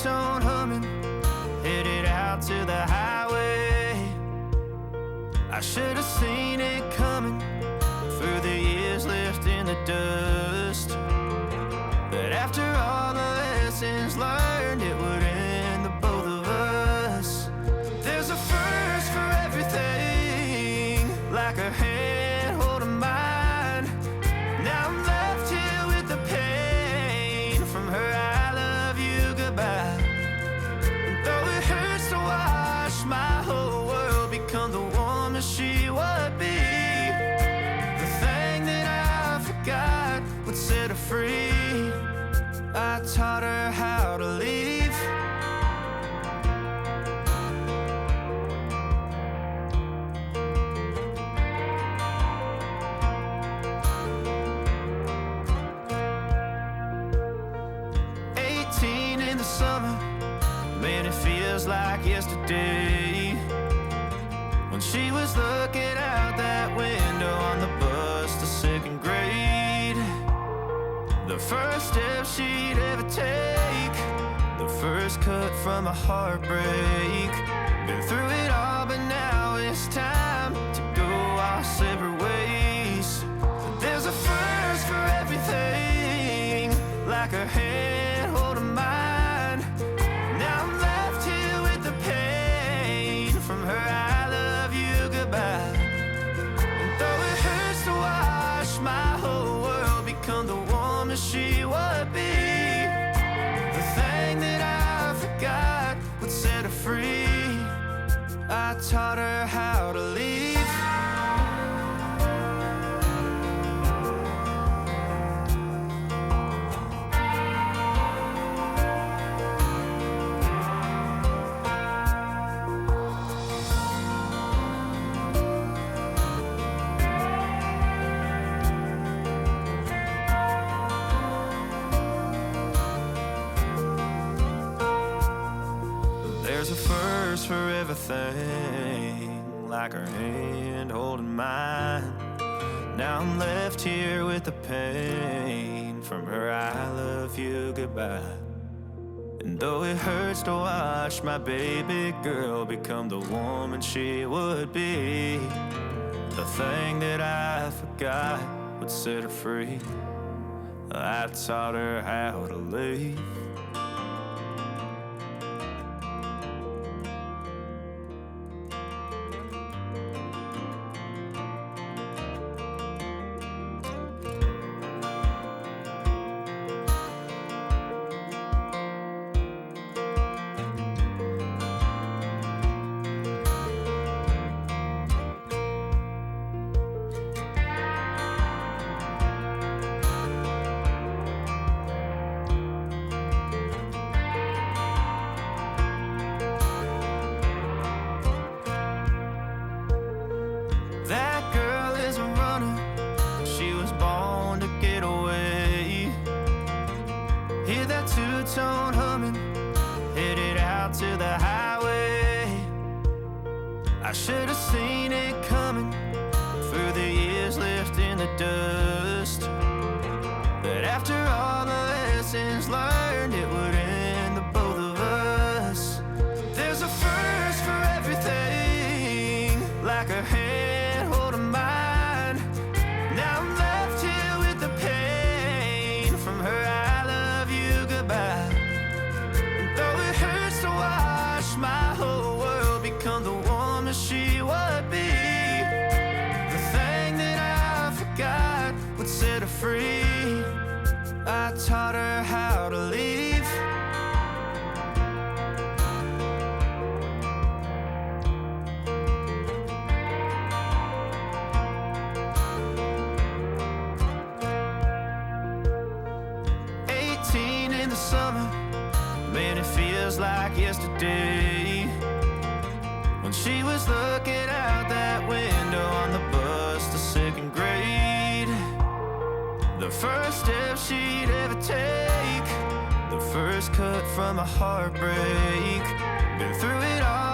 two-tone humming, headed out to the highway. I should have seen it coming through the years left in the dust, that after all the lessons learned, it would end the both of us. There's a first for everything, like her hand holding mine. Now I'm left here with the pain from her I love you goodbye. And though it hurts to watch my whole world become the woman she would be, the thing that I forgot would set her free. I taught her how to leave. 18 in the summer, man, it feels like yesterday, when she was looking out that window on the bus to second grade. The first step she'd ever take, the first cut from a heartbreak. Been through it all, but now it's time to go our separate ways. There's a first for everything, like her hand holding mine. Now I'm left here with the pain from her I love you goodbye. And though it hurts to watch my whole world become the woman she would be, the thing that I forgot would set her free. I taught her how to leave. There's a first for everything, like her hand holding mine. Now I'm left here with the pain from her I love you goodbye. And though it hurts to watch my baby girl become the woman she would be, the thing that I forgot would set her free. I taught her how to leave. Two-tone humming, headed out to the highway. I should have seen it coming through the years left in the dust, that after all the lessons learned, it would end the both of us. There's a first for everything, like her hand holding mine. Now I'm left here with the pain from her I love you goodbye. And though it hurts to watch my whole world become the woman she would be, the thing that I forgot would set her free. I taught her how to leave. Summer, man, it feels like yesterday, when she was looking out that window on the bus to second grade. The first step she'd ever take, the first cut from a heartbreak. Been through it all,